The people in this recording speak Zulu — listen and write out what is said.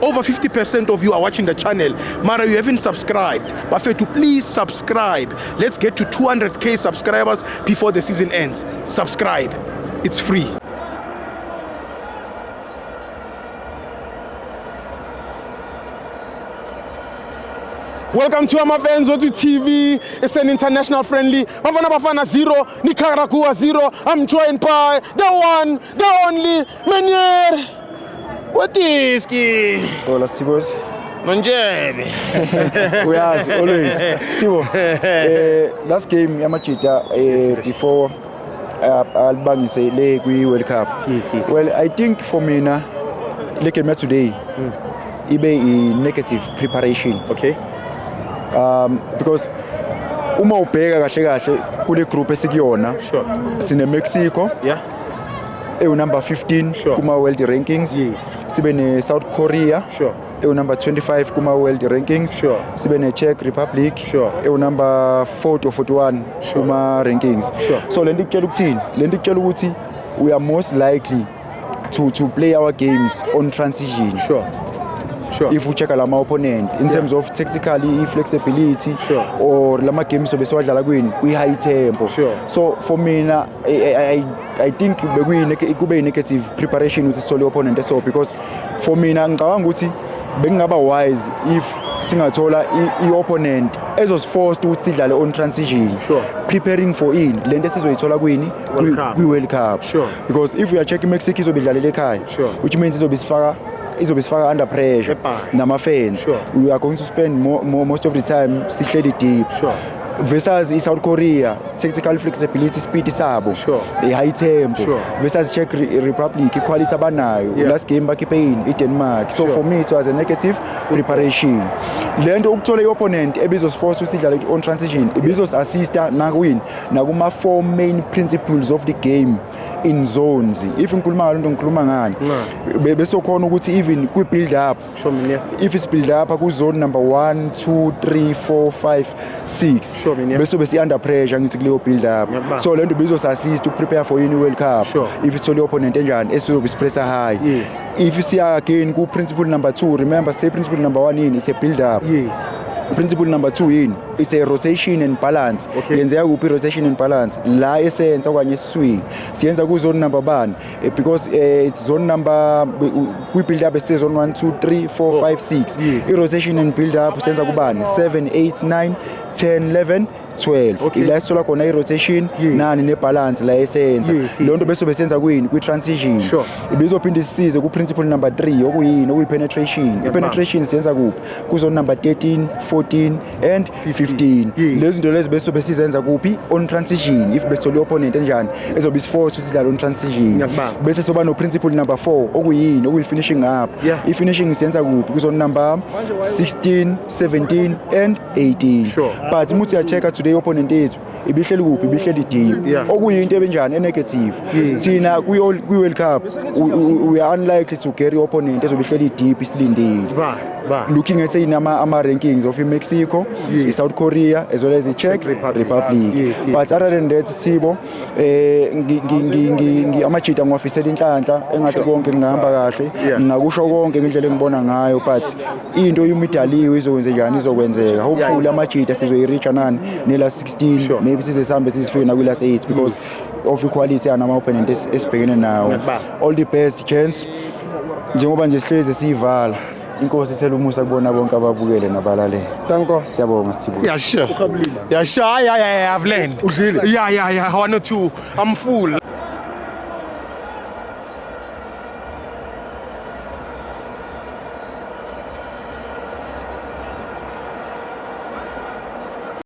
Over 50% of you are watching the channel. Mara, you haven't subscribed. Bafethu, please subscribe. Let's get to 200k subscribers before the season ends. Subscribe. It's free. Welcome to Amavenzo to TV. It's an international friendly. Bafana 0, Nicaragua 0. I'm joined by the one, the only, Menier. What is ki? Hola, Sibos. Manjebe. We ask always. Sibo. Last game, Yamachita, before Albany say le World Cup. Yes. Well, I think for me now, like I met today, it be a negative preparation. Okay. Because uma ubheka kahle kule group esikuyona. Sure. Sine Mexico. Yeah. Number 15 sure. kuma world rankings. Yes. Sibe ne South Korea. Sure. Number 25 kuma world rankings. Sure. Sibe ne Czech Republic. Sure. Number 40 or 41 sure. kuma rankings. Sure. So lento kutshela ukuthini? Lento kutshela ukuthi we are most likely to play our games on transition. Sure. If we check lama opponent in terms of tactically flexibility or lama games obesiwadlala kwi high tempo. So for me I think kube a negative preparation with the opponent so because for me ngicabanga ukuthi bekungaba wise if singathola i-opponent ezosforced ukuthi sidlale on transition, preparing for lento esizoyithola kwi World Cup. Because if we are checking Mexico izobidlalela ekhaya, which means izobisifaka under pressure nama fans. We are going to spend most of the time sihleli deep. Versus South Korea, tactical flexibility, speed sabo, the high tempo. Versus Czech Republic, quality abanayo. Last game back in Denmark. So for me it was a negative preparation. Lento ukuthola i-opponent ebizos force usidlala on transition, ebizos assista na win nakuma 4 main principles of the game in zones. If ngikhuluma ngalento ngikhuluma ngani bese khona ukuthi even kwi build up, if is build up ku zone number 1 2 3 4 5 6 bese under pressure ngithi kuleyo build up. So lento bizos assist to prepare for any World Cup. If it's only opponent enjani esizobe pressure high. If you see again ku principle number 2, remember say principle number 1 is a build up. Principle number 2 it's a rotation and balance. Yenzeka kuphi rotation and balance la essence okanye swing siyenza ku zone number 1 because it's zone number we build up zone 1 2 3 4 5 6 i rotation and build up senza kubani 7 8 9 10 11 12 ila sithola khona i rotation nani ne balance la essence lonto bese besenza kwi transition ibizophinda isize ku principle number 3 okuyini okuyi penetration. I penetration siyenza kuphi ku zone number 13 14 and 15 lezi zinto lezi bese besizenza kuphi on transition. If bese lo opponent enjani ezobe isforce usidlala on transition bese soba no principle number 4 okuyini okuyi finishing up. I finishing siyenza kuphi ku zone number 16 17 and 18 but muthi ya check today opponent yethu ibihleli kuphi ibihleli deep okuyinto ebenjani negative. Thina kwi World Cup we are unlikely to carry opponent ezobihleli deep isilindile. Looking at ama rankings of Mexico, South Korea as well as the Czech Republic. But other than that Sibo amachita ngwafisela inhlanhla engathi konke ngihamba kahle ngakusho konke ngendlela engibona ngayo but into yimidaliwe izokwenza njani izokwenzeka. Hopefully amachita sizoyireacha nani nela 16 maybe sizesambe sisifike na kula 8 because of equality and ama opponent esibhekene nawo. All the best chance njengoba nje sihleze siyivala. Inkosi ithela umusa kubona bonke ababukele nabalaleli. Danko. Siyabonga Sithibu. Yeah, sure. Yeah, sure. Yeah, I've learned. Yeah, 1 or 2. I'm full.